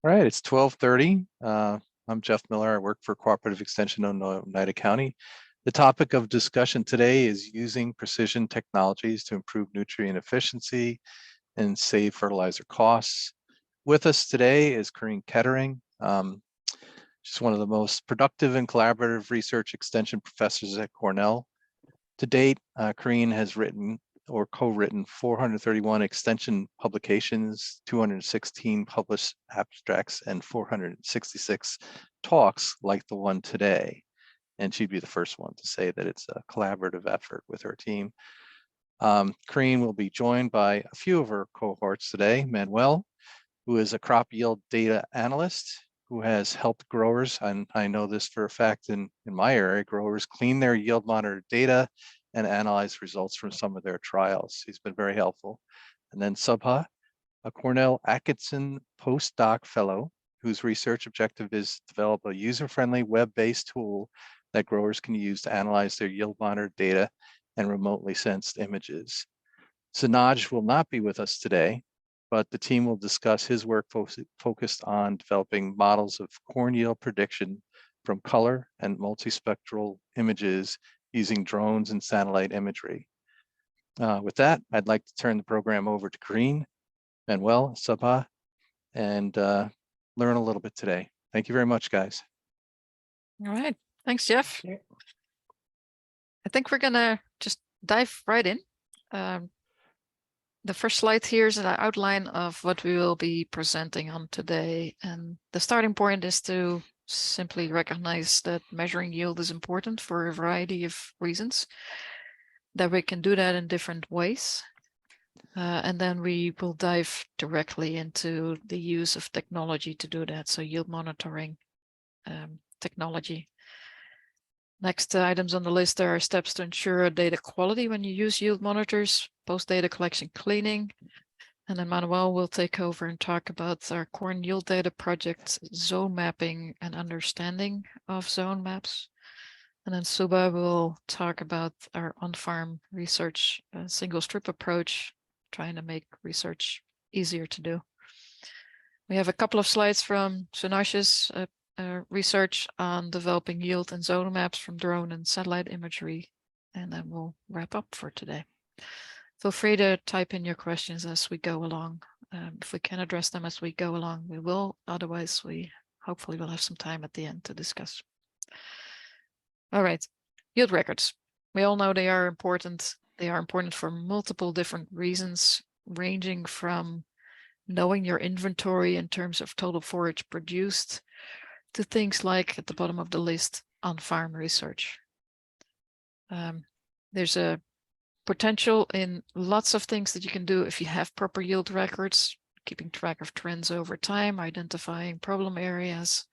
All right, it's 12:30. I'm Jeff Miller. I work for Cooperative Extension in Oneida County. The topic of discussion today is using precision technologies to improve nutrient efficiency and save fertilizer costs. With us today is Quirine Ketterings. She's one of the most productive and collaborative research extension professors at Cornell. To date, Quirine has written or co-written 431 extension publications, 216 published abstracts, and 466 talks like the one today. And she'd be the first one to say that it's a collaborative effort with her team. Quirine will be joined by a few of her cohorts today. Manuel, who is a crop yield data analyst, who has helped growers, and I know this for a fact in my area, growers clean their yield monitor data and analyze results from some of their trials. He's been very helpful. And then Subha, a Cornell Atkinson postdoc fellow, whose research objective is to develop a user-friendly web-based tool that growers can use to analyze their yield monitor data and remotely sensed images. Sunoj will not be with us today, but the team will discuss his work focused on developing models of corn yield prediction from color and multispectral images using drones and satellite imagery. With that, I'd like to turn the program over to Quirine, Manuel, Subha, and learn a little bit today. Thank you very much, guys. All right. Thanks, Jeff. I think we're going to just dive right in. The first slide here is an outline of what we will be presenting on today. And the starting point is to simply recognize that measuring yield is important for a variety of reasons, that we can do that in different ways. And then we will dive directly into the use of technology to do that. So yield monitoring technology. Next items on the list are steps to ensure data quality when you use yield monitors, post-data collection cleaning, and then Manuel will take over and talk about our corn yield data project, zone mapping and understanding of zone maps. And then Subha will talk about our on-farm research single strip approach, trying to make research easier to do. We have a couple of slides from Sunoj's research on developing yield and zone maps from drone and satellite imagery, and then we'll wrap up for today. Feel free to type in your questions as we go along. If we can address them as we go along, we will. Otherwise, we hopefully will have some time at the end to discuss. All right, yield records. We all know they are important. They are important for multiple different reasons, ranging from knowing your inventory in terms of total forage produced to things like at the bottom of the list, on-farm research. There's a potential in lots of things that you can do if you have proper yield records, keeping track of trends over time, identifying problem areas,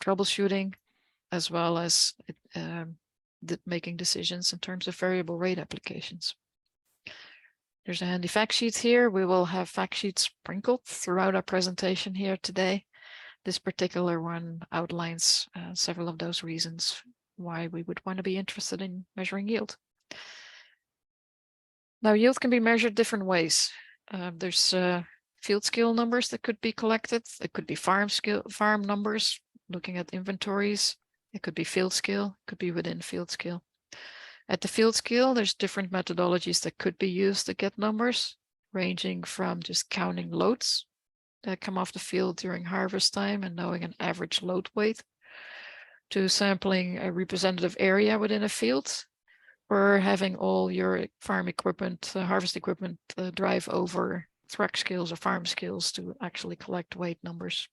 troubleshooting, as well as making decisions in terms of variable rate applications. There's a handy fact sheet here. We will have fact sheets sprinkled throughout our presentation here today. This particular one outlines several of those reasons why we would want to be interested in measuring yield. Now, yield can be measured different ways. There's field scale numbers that could be collected. It could be farm numbers, looking at inventories. It could be field scale, it could be within field scale. At the field scale, there's different methodologies that could be used to get numbers, ranging from just counting loads that come off the field during harvest time and knowing an average load weight, to sampling a representative area within a field, or having all your farm equipment, harvest equipment, drive over truck scales or farm scales to actually collect weight numbers.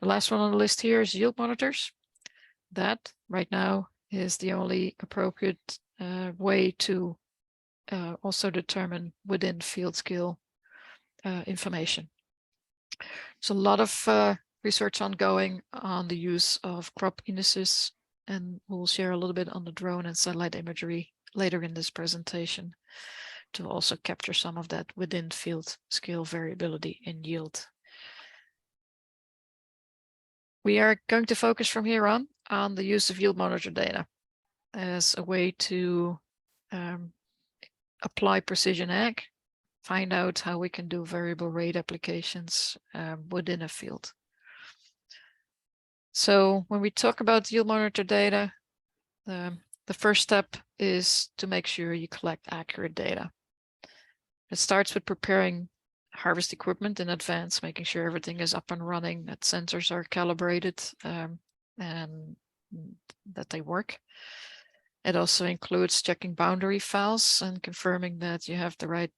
The last one on the list here is yield monitors. That right now is the only appropriate way to also determine within field scale information. There's a lot of research ongoing on the use of crop indices, and we'll share a little bit on the drone and satellite imagery later in this presentation to also capture some of that within field scale variability in yield. We are going to focus from here on the use of yield monitor data as a way to apply precision ag find out how we can do variable rate applications within a field. So when we talk about yield monitor data, the first step is to make sure you collect accurate data. It starts with preparing harvest equipment in advance, making sure everything is up and running, that sensors are calibrated, and that they work. It also includes checking boundary files and confirming that you have the right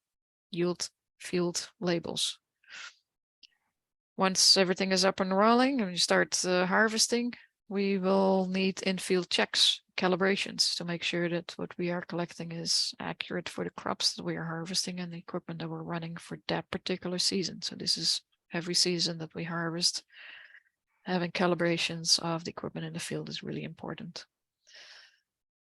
yield field labels. Once everything is up and rolling and you start harvesting, we will need in-field checks, calibrations to make sure that what we are collecting is accurate for the crops that we are harvesting and the equipment that we're running for that particular season. So this is every season that we harvest. Having calibrations of the equipment in the field is really important.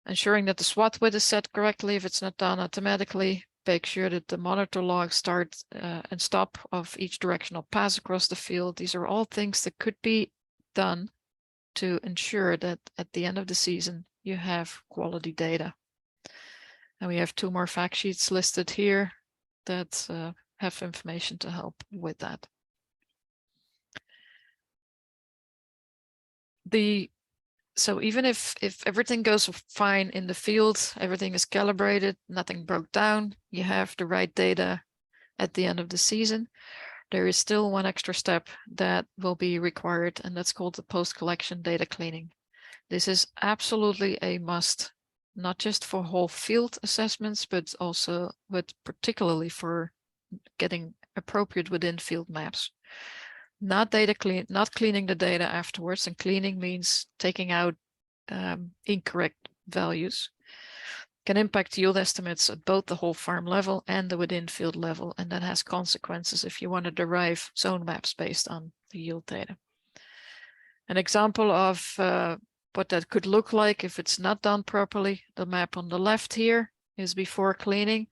Ensuring that the SWAT width is set correctly if it's not done automatically. Make sure that the monitor logs start and stop of each directional pass across the field. These are all things that could be done to ensure that at the end of the season, you have quality data. And we have 2 more fact sheets listed here that have information to help with that. So even if everything goes fine in the field, everything is calibrated, nothing broke down, you have the right data at the end of the season, there is still one extra step that will be required, and that's called the post-collection data cleaning. This is absolutely a must, not just for whole field assessments, but also particularly for getting appropriate within field maps. Not cleaning the data afterwards, and cleaning means taking out incorrect values. Can impact yield estimates at both the whole farm level and the within field level, and that has consequences if you want to derive zone maps based on the yield data. An example of what that could look like if it's not done properly, the map on the left here is before cleaning.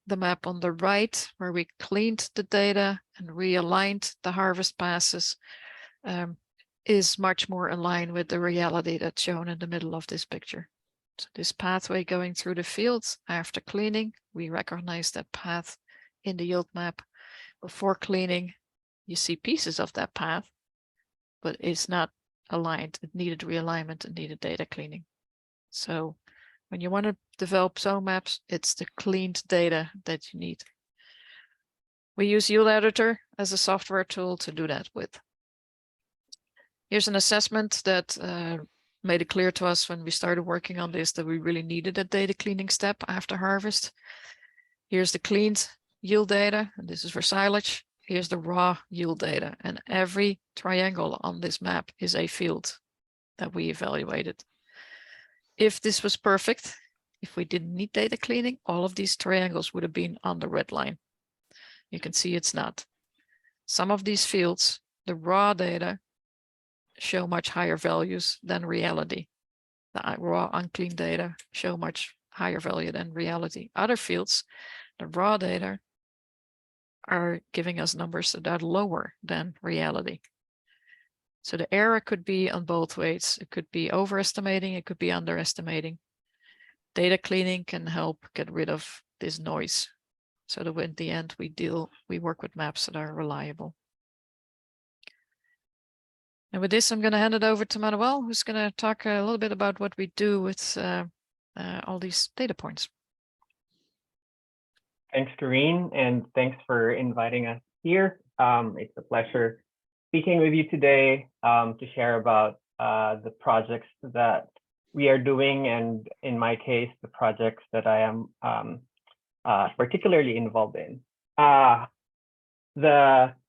The map on the right, where we cleaned the data and realigned the harvest passes, is much more aligned with the reality that's shown in the middle of this picture. So this pathway going through the fields after cleaning, we recognize that path in the yield map. Before cleaning, you see pieces of that path, but it's not aligned. It needed realignment and needed data cleaning. So when you want to develop zone maps, it's the cleaned data that you need. We use Yield Editor as a software tool to do that with. Here's an assessment that made it clear to us when we started working on this that we really needed a data cleaning step after harvest. Here's the cleaned yield data, and this is for silage. Here's the raw yield data, and every triangle on this map is a field that we evaluated. If this was perfect, if we didn't need data cleaning, all of these triangles would have been on the red line. You can see it's not. Some of these fields, the raw data, show much higher values than reality. The raw unclean data show much higher value than reality. Other fields, the raw data are giving us numbers that are lower than reality. So the error could be on both ways. It could be overestimating, it could be underestimating. Data cleaning can help get rid of this noise, so that in the end we work with maps that are reliable. And with this, I'm going to hand it over to Manuel, who's going to talk a little bit about what we do with all these data points. Thanks, Quirine, and thanks for inviting us here. It's a pleasure speaking with you today to share about the projects that we are doing, and in my case, the projects that I am particularly involved in.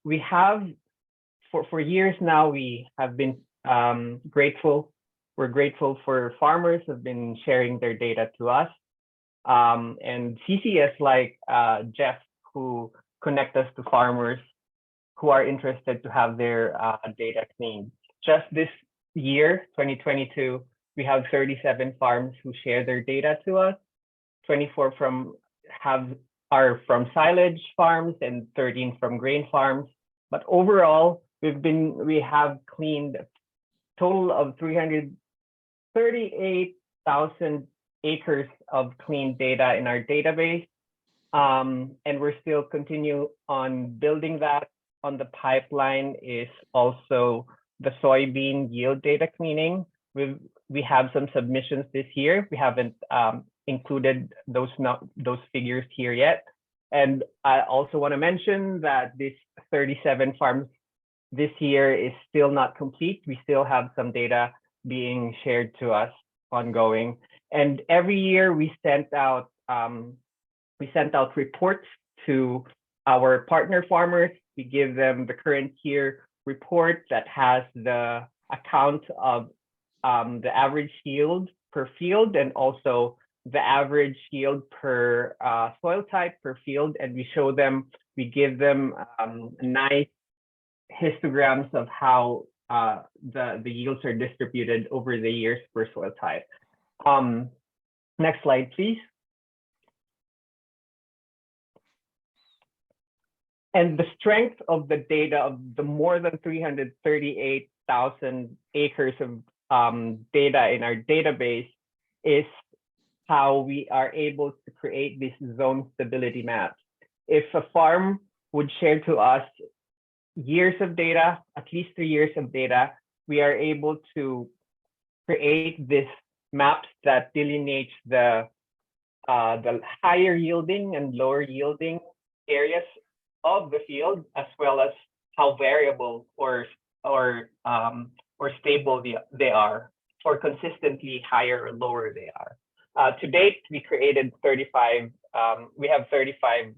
We have, for years now, we have been grateful. We're grateful for farmers who have been sharing their data to us. And CCS like Jeff, who connect us to farmers who are interested to have their data cleaned. Just this year, 2022, we have 37 farms who share their data to us. 24 are from silage farms and 13 from grain farms. But overall, we have cleaned a total of 338,000 acres of clean data in our database. And we're still continue on building that. On the pipeline is also the soybean yield data cleaning. We have some submissions this year. We haven't included those figures here yet. And I also want to mention that this 37 farms this year is still not complete. We still have some data being shared to us ongoing. And every year we sent out reports to our partner farmers. We give them the current year report that has the account of the average yield per field and also the average yield per soil type per field. And we give them nice histograms of how the yields are distributed over the years per soil type. Next slide, please. And the strength of the data of the more than 338,000 acres of data in our database is how we are able to create these zone stability maps. If a farm would share to us years of data, at least 3 years of data, we are able to create this maps that delineates the higher yielding and lower yielding areas of the field, as well as how variable or stable they are, or consistently higher or lower they are. To date, we created 35. We have 35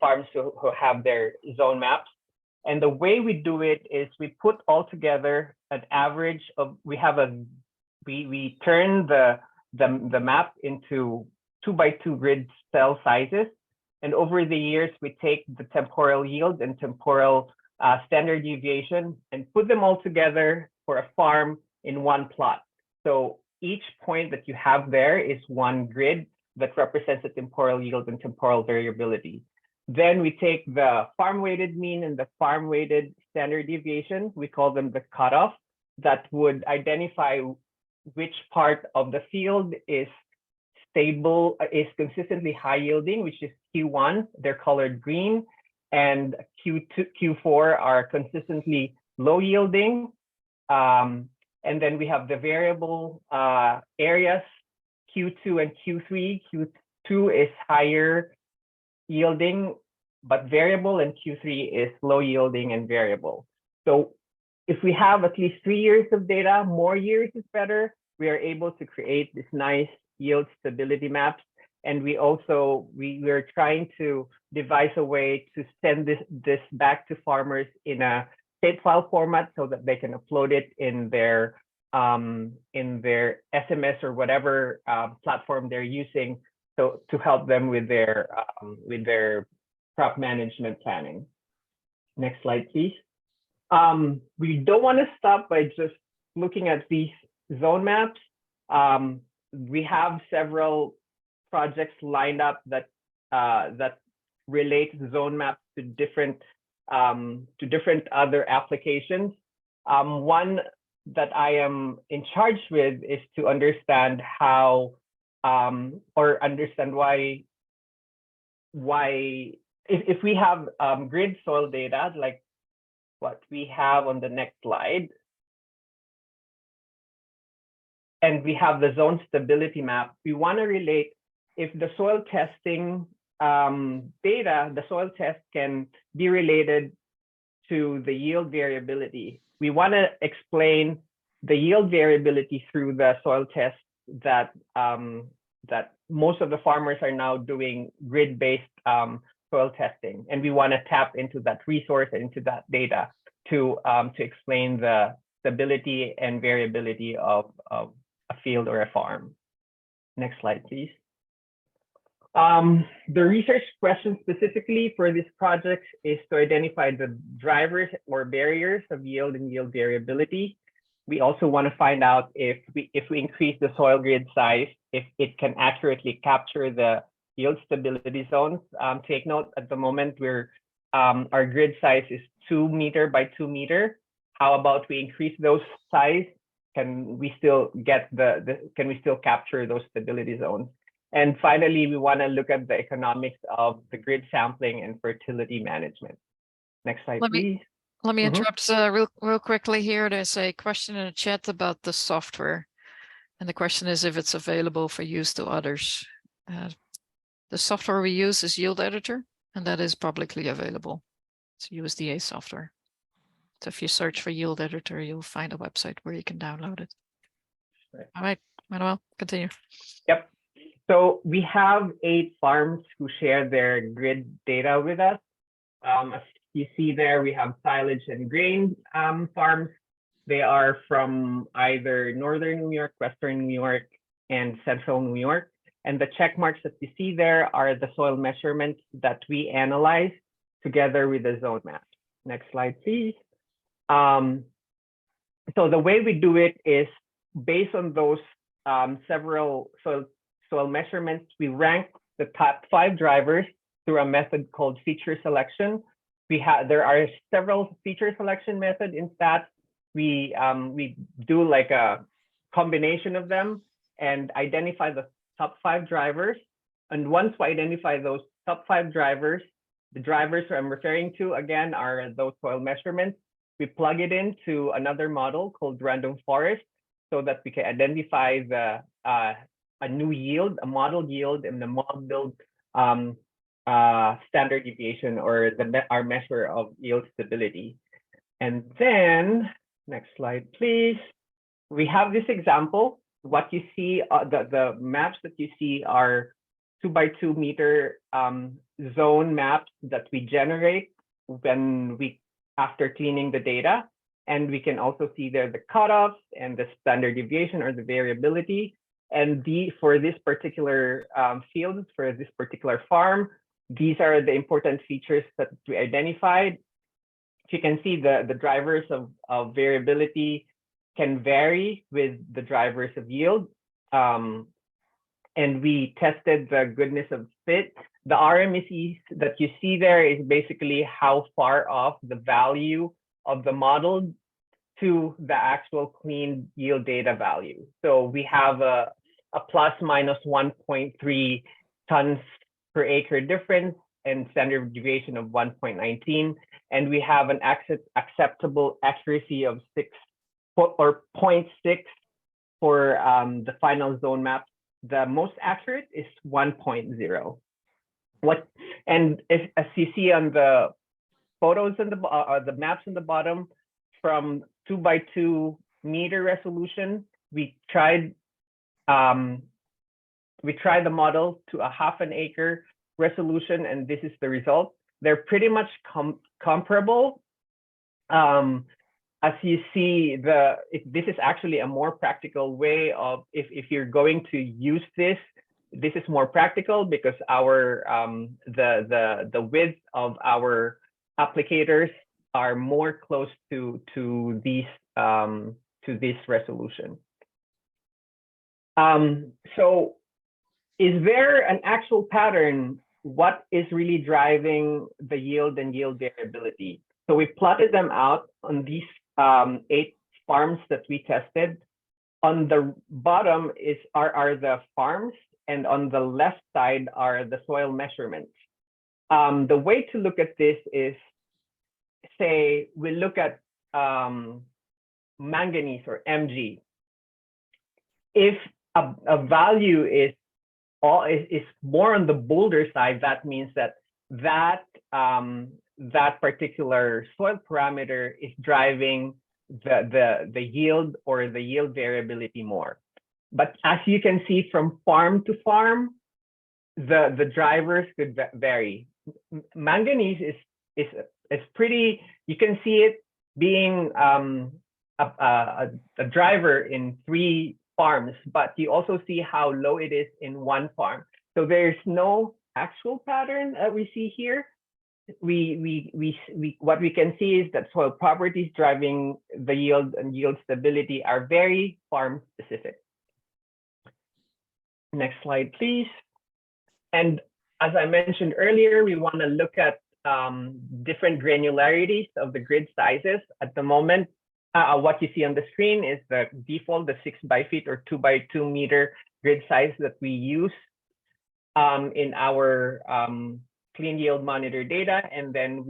farms who have their zone maps, and the way we do it is we put all together an average of. We turn the map into 2x2 grid cell sizes. And over the years, we take the temporal yield and temporal standard deviation and put them all together for a farm in one plot. So each point that you have there is one grid that represents the temporal yield and temporal variability. Then we take the farm weighted mean and the farm weighted standard deviation. We call them the cutoff that would identify which part of the field is stable, is consistently high yielding, which is Q1, they're colored green, and Q2, Q4 are consistently low yielding. And then we have the variable areas, Q2 and Q3. Q2 is higher yielding, but variable, and Q3 is low yielding and variable. So if we have at least 3 years of data, more years is better, we are able to create this nice yield stability maps. And we are trying to devise a way to send this back to farmers in a shapefile format so that they can upload it in their SMS or whatever platform they're using, so to help them with their crop management planning. Next slide, please. We don't want to stop by just looking at these zone maps. We have several projects lined up that relate zone maps to different other applications. One that I am in charge with is to understand how or understand why if we have grid soil data like what we have on the next slide, and we have the zone stability map, we want to relate if the soil testing data, the soil test can be related to the yield variability. We want to explain the yield variability through the soil test that that most of the farmers are now doing grid-based soil testing, and we want to tap into that resource and into that data to explain the stability and variability of a field or a farm. Next slide, please. The research question specifically for this project is to identify the drivers or barriers of yield and yield variability. We also want to find out if we increase the soil grid size, if it can accurately capture the yield stability zones. Take note, at the moment our grid size is 2 meter by 2 meter. How about we increase those size? Can we still get can we still capture those stability zones? And finally, we want to look at the economics of the grid sampling and fertility management. Next slide, please. Let me Mhm. interrupt real quickly here. There's a question in the chat about the software. And the question is if it's available for use to others. The software we use is Yield Editor, and that is publicly available. It's USDA software. So if you search for Yield Editor, you'll find a website where you can download it. Right. All right, Manuel, continue. Yep. So we have 8 farms who share their grid data with us. As you see there, we have silage and grain farms. They are from either northern New York, western New York, and central New York. And the check marks that you see there are the soil measurements that we analyze together with the zone map. Next slide, please. So the way we do it is based on those several soil measurements, we rank the top 5 drivers through a method called feature selection. There are several feature selection methods in stats. We do like a combination of them and identify the top 5 drivers. And once we identify those top 5 drivers, the drivers I'm referring to again are those soil measurements. We plug it into another model called random forest so that we can identify a new yield, a model yield, and the modeled standard deviation or our measure of yield stability. And then, next slide, please. We have this example. What you see, the maps that you see are 2x2 meter zone maps that we generate after cleaning the data. And we can also see there the cutoffs and the standard deviation or the variability. And for this particular field, for this particular farm, these are the important features that we identified. You can see the drivers of variability can vary with the drivers of yield. And we tested the goodness of fit. The RMSE that you see there is basically how far off the value of the model to the actual clean yield data value. So we have a plus minus 1.3 tons per acre difference and standard deviation of 1.19. And we have an acceptable accuracy of 0.6 for the final zone map. The most accurate is 1.0. As you see on the photos and the maps in the bottom, from 2x2 meter resolution, we tried the model to a half an acre resolution, and this is the result. They're pretty much comparable. As you see, this is actually a more practical way of if you're going to use this is more practical because our the width of our applicators are more close to this resolution. So is there an actual pattern? What is really driving the yield and yield variability? So we plotted them out on these 8 farms that we tested. On the bottom are the farms, and on the left side are the soil measurements. The way to look at this is, say, we look at manganese or Mg. If a value is more on the bolder side, that means that particular soil parameter is driving the yield or the yield variability more. But as you can see from farm to farm, the drivers could vary. Manganese is pretty, you can see it being a driver in 3 farms, but you also see how low it is in 1 farm. So there's no actual pattern that we see here. What we can see is that soil properties driving the yield and yield stability are very farm specific. Next slide, please. And as I mentioned earlier, we want to look at different granularities of the grid sizes. At the moment, what you see on the screen is the default, the 6x feet or 2x2 meter grid size that we use in our clean yield monitor data, and then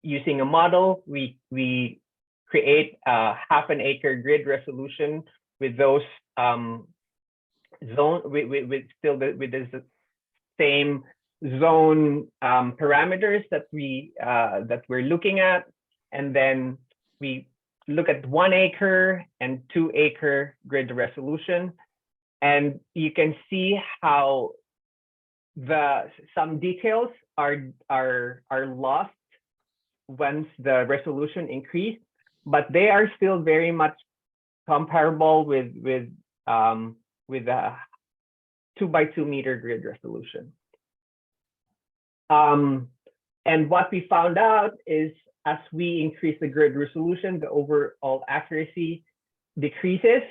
using a model, we create a half an acre grid resolution with those with the same zone parameters that we're looking at, and then we look at 1 acre and 2 acre grid resolution, and you can see how some details are lost once the resolution increased, but they are still very much comparable with a 2 by 2 meter grid resolution. And what we found out is, as we increase the grid resolution, the overall accuracy decreases.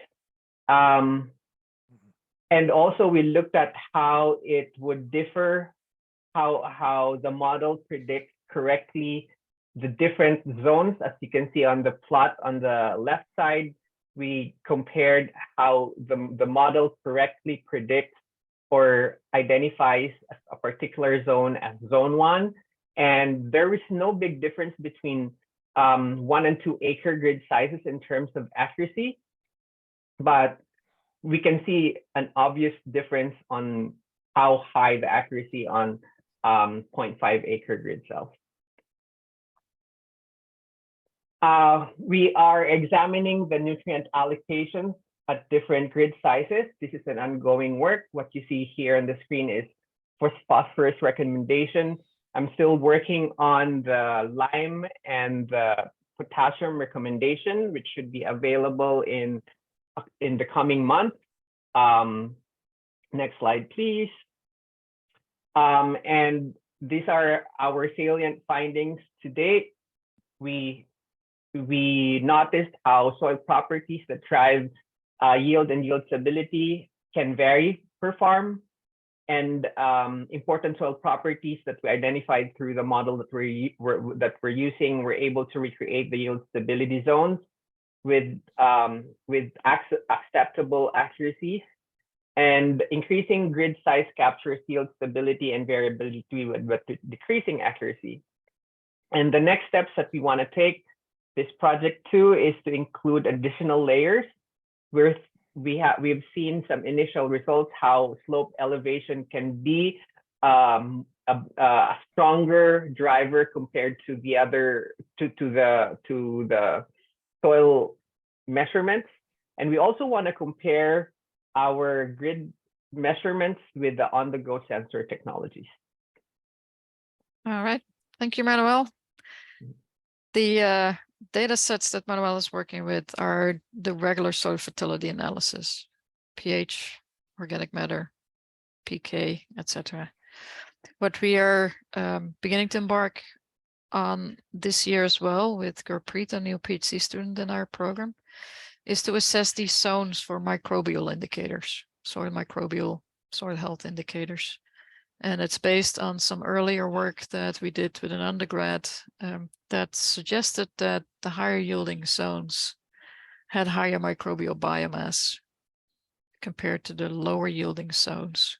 And also we looked at how it would differ, how the model predicts correctly the different zones. As you can see on the plot on the left side, we compared how the model correctly predicts or identifies a particular zone as zone 1. And there is no big difference between 1 and 2 acre grid sizes in terms of accuracy, but we can see an obvious difference on how high the accuracy on 0.5 acre grid cells. We are examining the nutrient allocations at different grid sizes. This is an ongoing work. What you see here on the screen is for phosphorus recommendation. I'm still working on the lime and the potassium recommendation, which should be available in the coming month. Next slide, please. And these are our salient findings to date. We noticed how soil properties that drive yield and yield stability can vary per farm, and important soil properties that we identified through the model that we're using, we're able to recreate the yield stability zones with acceptable accuracies, and increasing grid size captures yield stability and variability with decreasing accuracy. And the next steps that we want to take this project to is to include additional layers. We've seen some initial results how slope elevation can be a stronger driver compared to the other to the soil measurements. And we also want to compare our grid measurements with the on-the-go sensor technologies. All right, thank you, Manuel. The data sets that Manuel is working with are the regular soil fertility analysis, pH, organic matter, pK, etc. What we are beginning to embark on this year as well with Gurpreet, a new PhD student in our program, is to assess these zones for microbial indicators, soil microbial, soil health indicators. And it's based on some earlier work that we did with an undergrad that suggested that the higher yielding zones had higher microbial biomass compared to the lower yielding zones.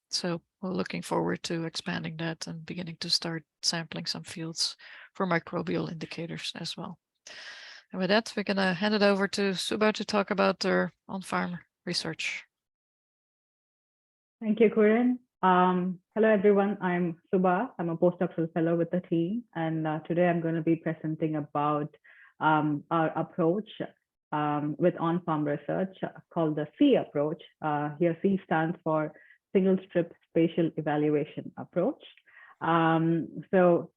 So we're looking forward to expanding that and beginning to start sampling some fields for microbial indicators as well. And with that, we're going to hand it over to Subha to talk about their on-farm research. Thank you, Quirine. Hello, everyone. I'm Subha. I'm a postdoctoral fellow with the team. And today I'm going to be presenting about our approach with on-farm research called the C approach. Here, C stands for Single Strip Spatial Evaluation Approach. So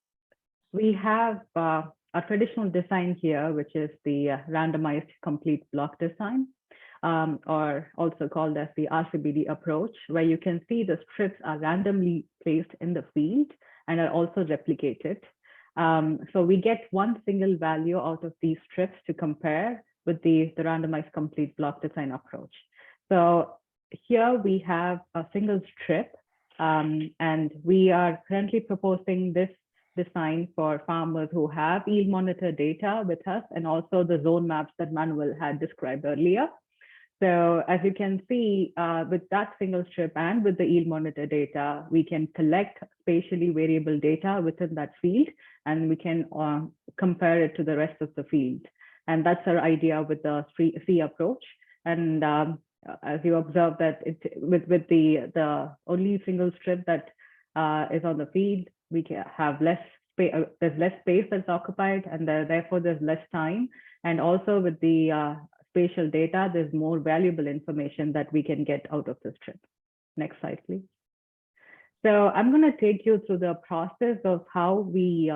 we have a traditional design here, which is the randomized complete block design, or also called as the RCBD approach, where you can see the strips are randomly placed in the field and are also replicated. So we get one single value out of these strips to compare with the randomized complete block design approach. So here we have a single strip, and we are currently proposing this design for farmers who have yield monitor data with us, and also the zone maps that Manuel had described earlier. So as you can see, with that single strip and with the yield monitor data, we can collect spatially variable data within that field, and we can compare it to the rest of the field. And that's our idea with the C approach. And as you observe that with the only single strip that is on the field, we can have less space, there's less space that's occupied, and therefore there's less time. And also with the spatial data, there's more valuable information that we can get out of the strip. Next slide, please. So I'm going to take you through the process of how we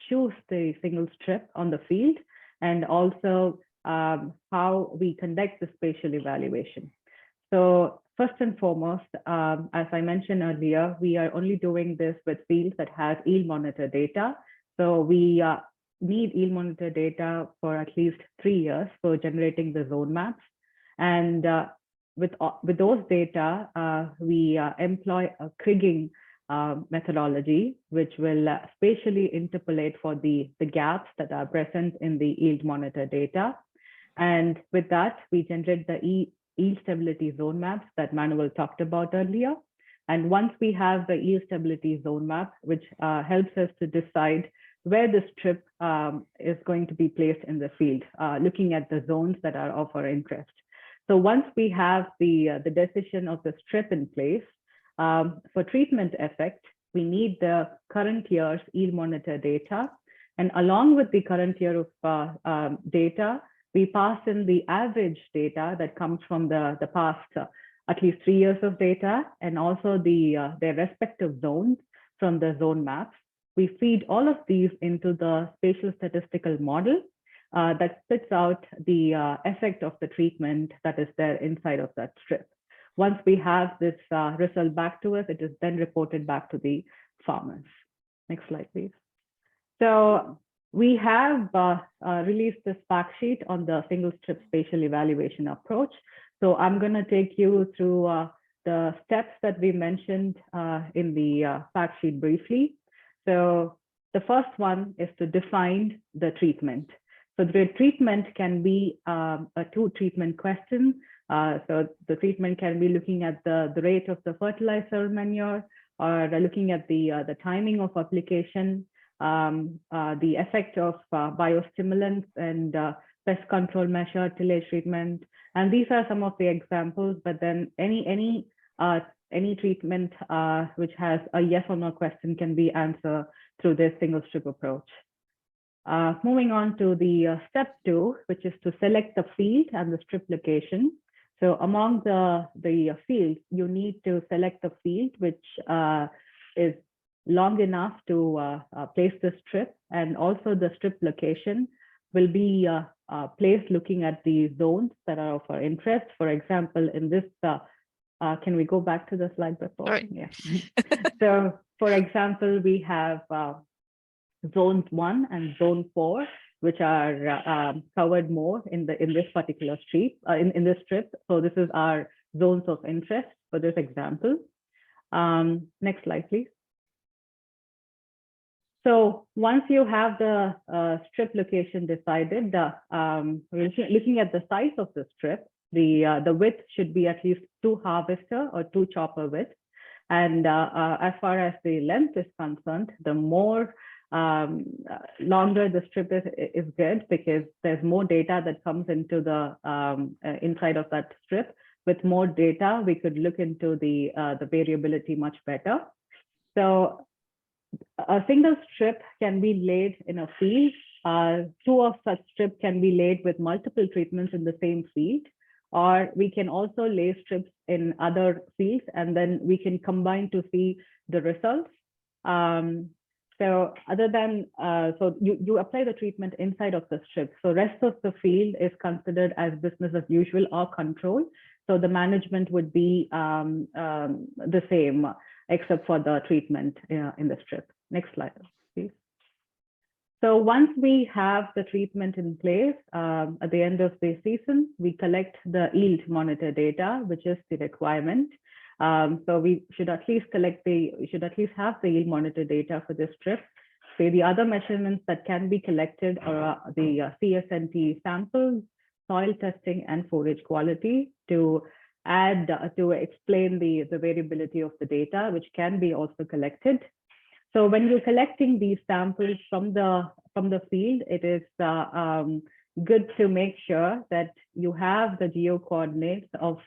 choose the single strip on the field, and also how we conduct the spatial evaluation. So first and foremost, as I mentioned earlier, we are only doing this with fields that have yield monitor data. So we need yield monitor data for at least 3 years for generating the zone maps. And with those data, we employ a kriging methodology, which will spatially interpolate for the gaps that are present in the yield monitor data. And with that, we generate the yield stability zone maps that Manuel talked about earlier. And once we have the yield stability zone map, which helps us to decide where the strip is going to be placed in the field, looking at the zones that are of our interest. So once we have the decision of the strip in place, for treatment effect, we need the current year's yield monitor data. And along with the current year of data, we pass in the average data that comes from the past at least 3 years of data, and also their respective zones from the zone maps. We feed all of these into the spatial statistical model that spits out the effect of the treatment that is there inside of that strip. Once we have this result back to us, it is then reported back to the farmers. Next slide, please. So we have released this fact sheet on the single strip spatial evaluation approach. So I'm going to take you through the steps that we mentioned in the fact sheet briefly. So the first one is to define the treatment. So the treatment can be a two-treatment question. So the treatment can be looking at the rate of the fertilizer manure, or looking at the timing of application, the effect of biostimulants and pest control measure, tillage treatment. And these are some of the examples, but then any treatment which has a yes or no question can be answered through this single strip approach. Moving on to the step 2, which is to select the field and the strip location. So among the fields, you need to select the field which is long enough to place the strip, and also the strip location will be placed looking at the zones that are of our interest. For example, in this, can we go back to the slide before? Sorry. Yeah. So for example, we have zones 1 and zone 4, which are covered more in this particular strip, in this strip. So this is our zones of interest for this example. Next slide, please. So once you have the strip location decided, looking at the size of the strip, the width should be at least 2 harvester or 2 chopper width. And as far as the length is concerned, the more longer the strip is good, because there's more data that comes into the inside of that strip. With more data, we could look into the variability much better. So a single strip can be laid in a field. 2 of such strips can be laid with multiple treatments in the same field, or we can also lay strips in other fields, and then we can combine to see the results. So other than, so you apply the treatment inside of the strip. So rest of the field is considered as business as usual or control. So the management would be the same, except for the treatment in the strip. Next slide, please. So once we have the treatment in place, at the end of the season, we collect the yield monitor data, which is the requirement. So we should at least have the yield monitor data for this strip. So the other measurements that can be collected are the CSNT samples, soil testing and forage quality to add to explain the variability of the data, which can be also collected. So when you're collecting these samples from the field, it is good to make sure that you have the geo coordinates of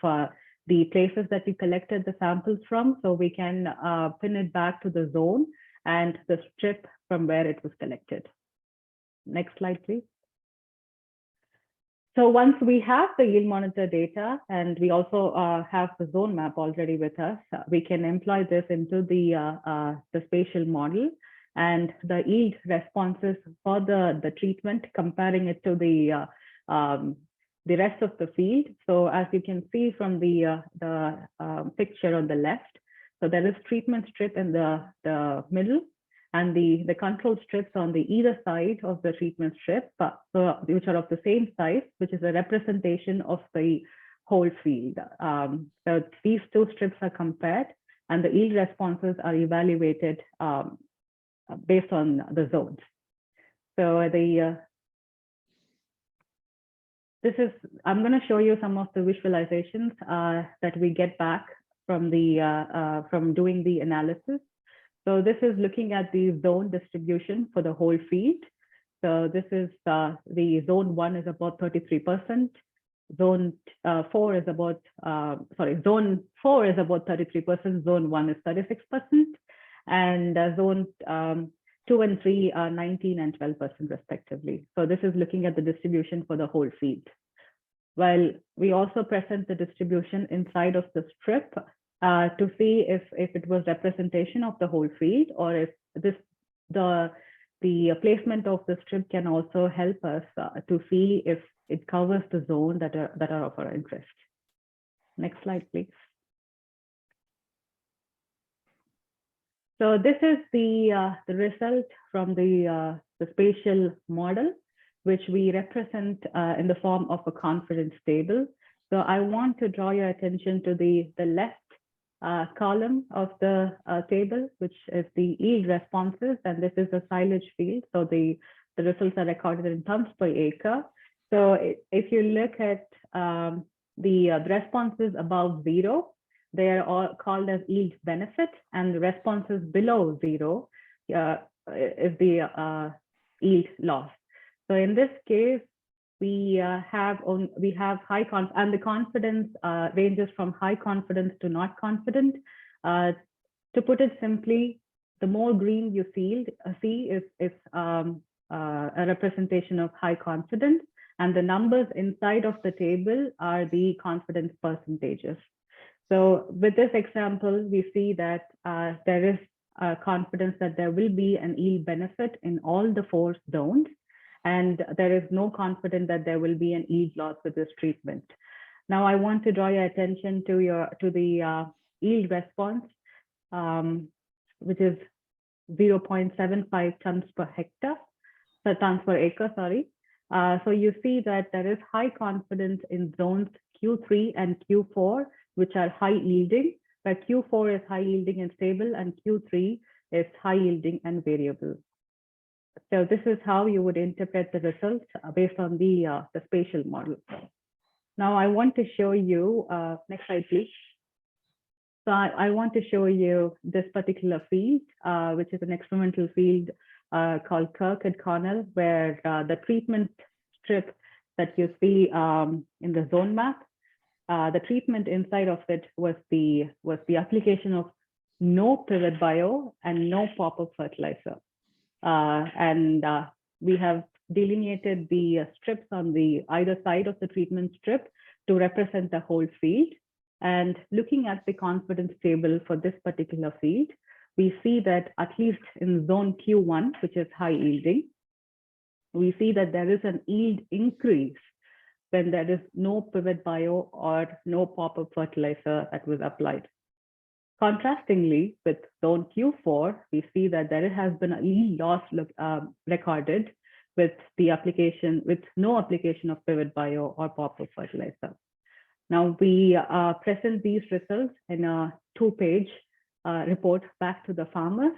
the places that you collected the samples from, so we can pin it back to the zone and the strip from where it was collected. Next slide, please. So once we have the yield monitor data, and we also have the zone map already with us, we can employ this into the spatial model and the yield responses for the treatment, comparing it to the rest of the field. So as you can see from the picture on the left, so there is treatment strip in the middle, and the control strips on the either side of the treatment strip, which are of the same size, which is a representation of the whole field. So these two strips are compared, and the yield responses are evaluated based on the zones. So I'm going to show you some of the visualizations that we get back from doing the analysis. So this is looking at the zone distribution for the whole field. So this is the zone 1 is about 33%. Zone 4 is about, zone 4 is about 33%. Zone 1 is 36%. And zone 2 and 3 are 19 and 12% respectively. So this is looking at the distribution for the whole field. While we also present the distribution inside of the strip to see if it was representation of the whole field, or if the placement of the strip can also help us to see if it covers the zone that are of our interest. Next slide, please. So this is the result from the spatial model, which we represent in the form of a confidence table. So I want to draw your attention to the left column of the table, which is the yield responses, and this is the silage field. So the results are recorded in tons per acre. So if you look at the responses above 0, they are all called as yield benefit, and the responses below 0 is the yield loss. So in this case, we have high confidence, and the confidence ranges from high confidence to not confident. To put it simply, the more green you see is a representation of high confidence, and the numbers inside of the table are the confidence percentages. So with this example, we see that there is confidence that there will be an yield benefit in all the 4 zones, and there is no confidence that there will be an yield loss with this treatment. Now I want to draw your attention to the yield response, which is 0.75 tons per acre, sorry. So you see that there is high confidence in zones Q3 and Q4, which are high yielding, where Q4 is high yielding and stable, and Q3 is high yielding and variable. So this is how you would interpret the results based on the spatial model. Now I want to show you, next slide, please. So I want to show you this particular field, which is an experimental field called Kirk at Cornell, where the treatment strip that you see in the zone map, the treatment inside of it was the application of no pivot bio and no pop-up fertilizer. We have delineated the strips on the either side of the treatment strip to represent the whole field. And looking at the confidence table for this particular field, we see that at least in zone Q1, which is high yielding, we see that there is an yield increase when there is no pivot bio or no pop-up fertilizer that was applied. Contrastingly, with zone Q4, we see that there has been a yield loss recorded with no application of pivot bio or pop-up fertilizer. Now we present these results in a 2-page report back to the farmers.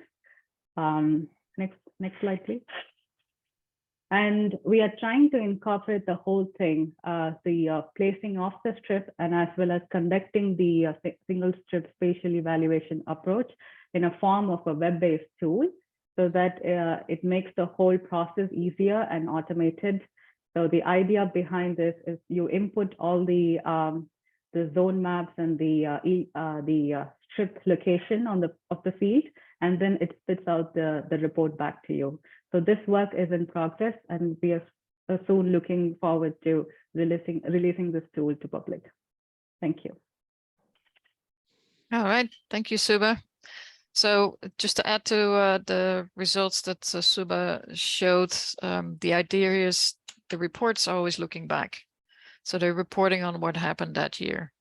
Next slide, please. And we are trying to incorporate the whole thing, the placing of the strip and as well as conducting the single strip spatial evaluation approach in a form of a web-based tool so that it makes the whole process easier and automated. So the idea behind this is you input all the zone maps and the strip location of the field, and then it spits out the report back to you. So this work is in progress, and we are soon looking forward to releasing this tool to public. Thank you. All right, thank you, Subha. So just to add to the results that Subha showed, the idea is the reports are always looking back. So they're reporting on what happened that year.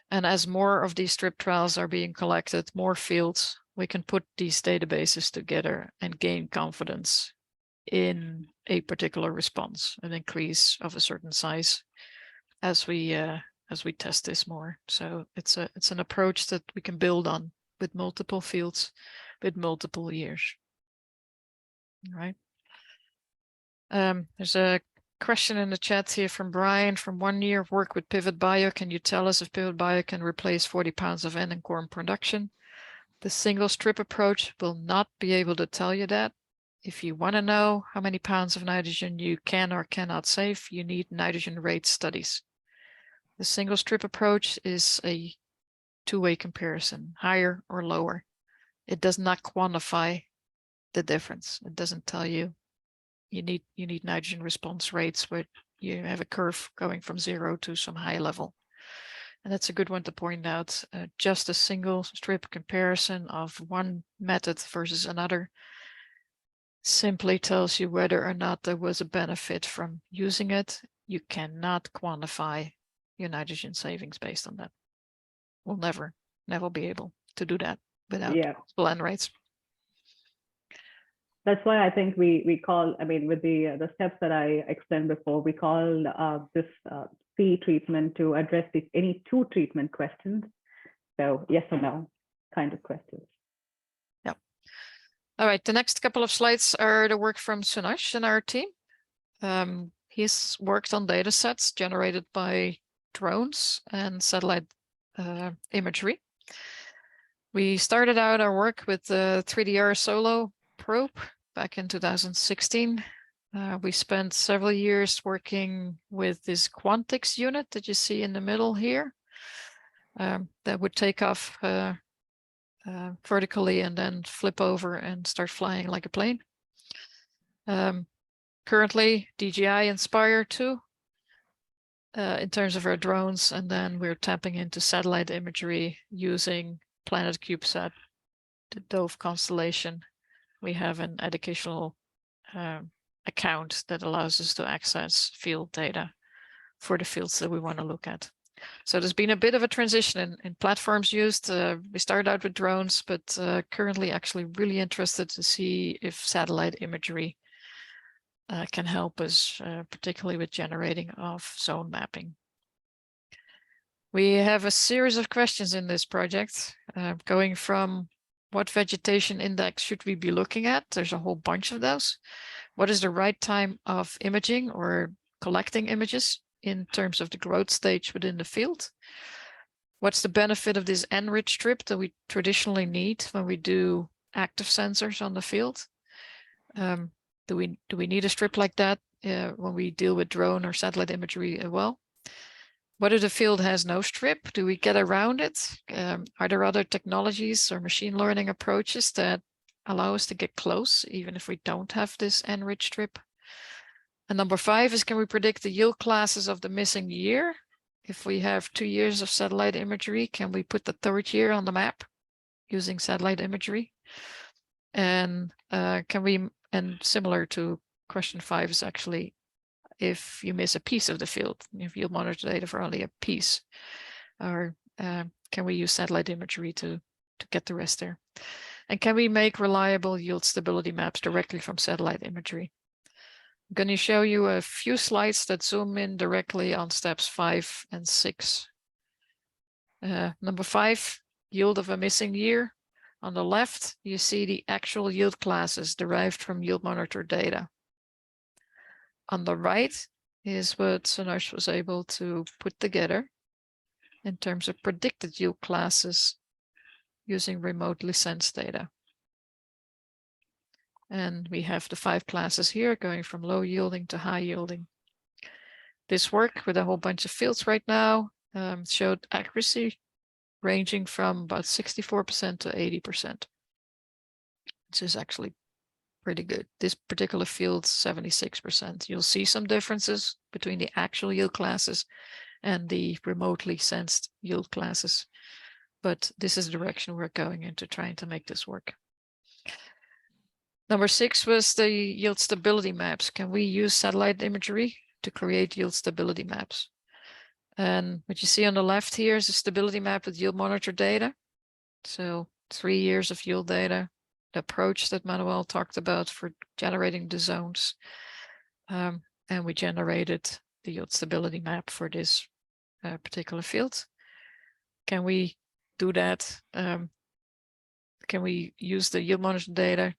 And as more of these strip trials are being collected, more fields, we can put these databases together and gain confidence in a particular response, an increase of a certain size as we test this more. So it's an approach that we can build on with multiple fields, with multiple years. All right. There's a question in the chat here from Brian. From 1 year of work with Pivot Bio, can you tell us if Pivot Bio can replace 40 pounds of N in corn production? The single strip approach will not be able to tell you that. If you want to know how many pounds of nitrogen you can or cannot save, you need nitrogen rate studies. The single strip approach is a two-way comparison, higher or lower. It does not quantify the difference. It doesn't tell you you need nitrogen response rates where you have a curve going from 0 to some high level. And that's a good one to point out. Just a single strip comparison of one method versus another simply tells you whether or not there was a benefit from using it. You cannot quantify your nitrogen savings based on that. We'll never be able to do that without blend rates. That's why I think we call, I mean, with the steps that I explained before, we call this C treatment to address any two treatment questions. So yes or no kind of questions. Yeah. All right. The next couple of slides are the work from Sunoj and our team. He's worked on data sets generated by drones and satellite imagery. We started out our work with the 3DR Solo probe back in 2016. We spent several years working with this Quantix unit that you see in the middle here. That would take off vertically and then flip over and start flying like a plane. Currently, DJI Inspire 2 in terms of our drones, and then we're tapping into satellite imagery using Planet CubeSat, the Dove constellation. We have an educational account that allows us to access field data for the fields that we want to look at. So there's been a bit of a transition in platforms used. We started out with drones, but currently actually really interested to see if satellite imagery can help us, particularly with generating of zone mapping. We have a series of questions in this project, going from what vegetation index should we be looking at? There's a whole bunch of those. What is the right time of imaging or collecting images in terms of the growth stage within the field? What's the benefit of this enriched strip that we traditionally need when we do active sensors on the field? Do we need a strip like that when we deal with drone or satellite imagery as well? What if the field has no strip? Do we get around it? Are there other technologies or machine learning approaches that allow us to get close, even if we don't have this enriched strip? And number 5 is, can we predict the yield classes of the missing year? If we have 2 years of satellite imagery, can we put the 3rd year on the map using satellite imagery? And and similar to question 5 is actually, if you miss a piece of the field, if you monitor data for only a piece, or can we use satellite imagery to get the rest there? And can we make reliable yield stability maps directly from satellite imagery? I'm going to show you a few slides that zoom in directly on steps 5 and 6. Number 5, yield of a missing year. On the left, you see the actual yield classes derived from yield monitor data. On the right is what Sunoj was able to put together in terms of predicted yield classes using remotely sensed data. And we have the 5 classes here going from low yielding to high yielding. This work with a whole bunch of fields right now showed accuracy ranging from about 64% to 80%, which is actually pretty good. This particular field, 76%. You'll see some differences between the actual yield classes and the remotely sensed yield classes, but this is the direction we're going into, trying to make this work. Number 6 was the yield stability maps. Can we use satellite imagery to create yield stability maps? And what you see on the left here is a stability map with yield monitor data. So 3 years of yield data, the approach that Manuel talked about for generating the zones. And we generated the yield stability map for this particular field. Can we do that? Can we use the yield monitor data,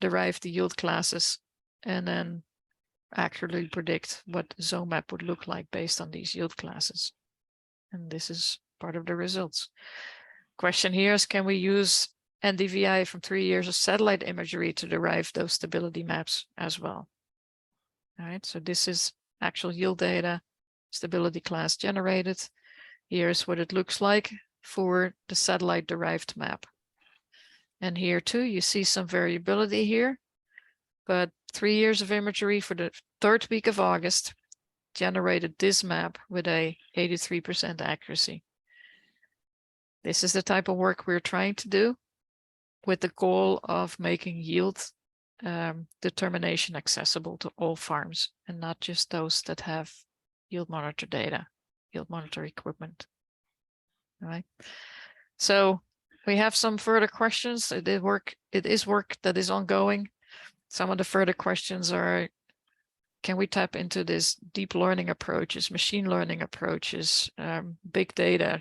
derive the yield classes, and then accurately predict what the zone map would look like based on these yield classes? And this is part of the results. Question here is, can we use NDVI from 3 years of satellite imagery to derive those stability maps as well? All right, so this is actual yield data, stability class generated. Here's what it looks like for the satellite derived map. And here too, you see some variability here, but 3 years of imagery for the 3rd week of August generated this map with a 83% accuracy. This is the type of work we're trying to do with the goal of making yield determination accessible to all farms and not just those that have yield monitor data, yield monitor equipment. All right. So we have some further questions. It is work that is ongoing. Some of the further questions are, can we tap into this deep learning approaches, machine learning approaches, big data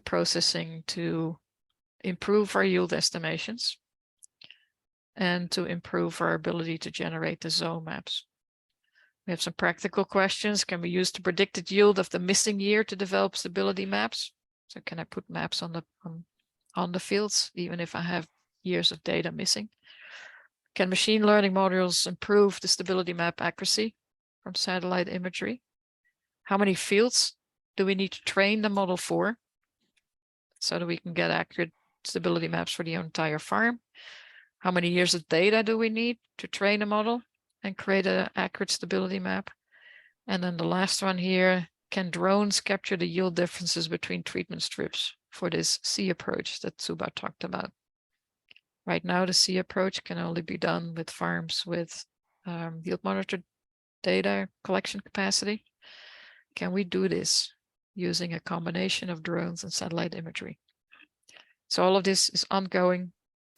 processing to improve our yield estimations and to improve our ability to generate the zone maps? We have some practical questions. Can we use the predicted yield of the missing year to develop stability maps? So can I put maps on the fields, even if I have years of data missing? Can machine learning models improve the stability map accuracy from satellite imagery? How many fields do we need to train the model for so that we can get accurate stability maps for the entire farm? How many years of data do we need to train a model and create an accurate stability map? And then the last one here, can drones capture the yield differences between treatment strips for this C approach that Subha talked about? Right now, the C approach can only be done with farms with yield monitor data collection capacity. Can we do this using a combination of drones and satellite imagery? So all of this is ongoing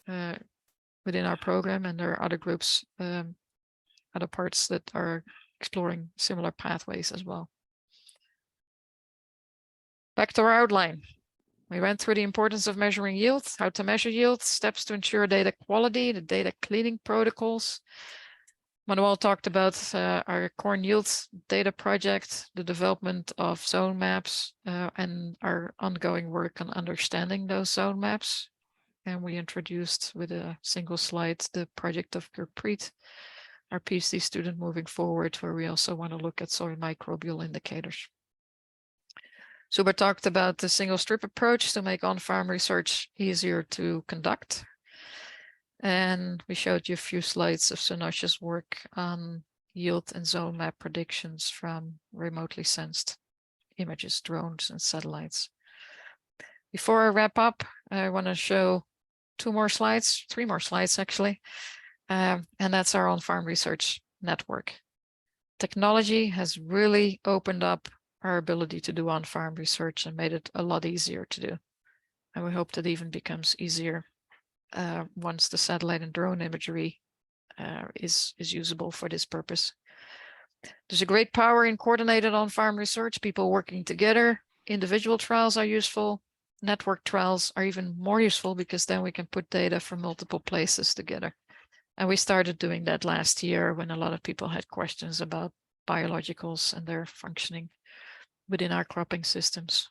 within our program, and there are other groups, other parts that are exploring similar pathways as well. Back to our outline. We went through the importance of measuring yield, how to measure yield, steps to ensure data quality, the data cleaning protocols. Manuel talked about our corn yield data project, the development of zone maps, and our ongoing work on understanding those zone maps. And we introduced with a single slide the project of Gurpreet, our PhD student moving forward, where we also want to look at soil microbial indicators. Subha talked about the single strip approach to make on-farm research easier to conduct. And we showed you a few slides of Sunoj's work on yield and zone map predictions from remotely sensed images, drones and satellites. Before I wrap up, I want to show three more slides actually. And that's our on-farm research network. Technology has really opened up our ability to do on-farm research and made it a lot easier to do. And we hope that even becomes easier once the satellite and drone imagery is usable for this purpose. There's a great power in coordinated on-farm research, people working together. Individual trials are useful. Network trials are even more useful because then we can put data from multiple places together And we started doing that last year when a lot of people had questions about biologicals and their functioning within our cropping systems.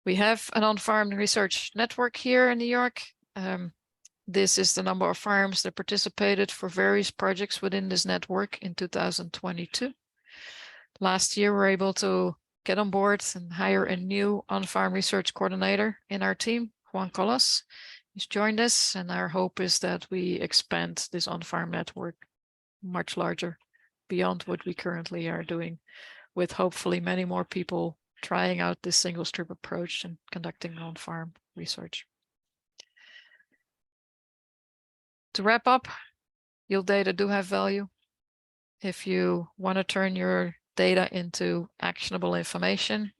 We have an on-farm research network here in New York. This is the number of farms that participated for various projects within this network in 2022. Last year, we were able to get on board and hire a new on-farm research coordinator in our team, Juan Colas. He's joined us, and our hope is that we expand this on-farm network much larger beyond what we currently are doing, with hopefully many more people trying out this single strip approach and conducting on-farm research. To wrap up, yield data do have value. If you want to turn your data into actionable information,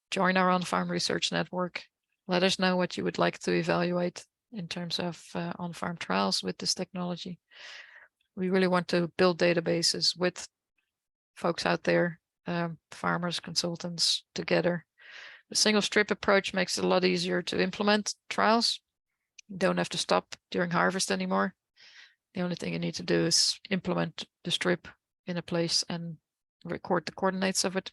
join our on-farm research network. Let us know what you would like to evaluate in terms of on-farm trials with this technology. We really want to build databases with folks out there, farmers, consultants together. The single strip approach makes it a lot easier to implement trials. You don't have to stop during harvest anymore. The only thing you need to do is implement the strip in a place and record the coordinates of it.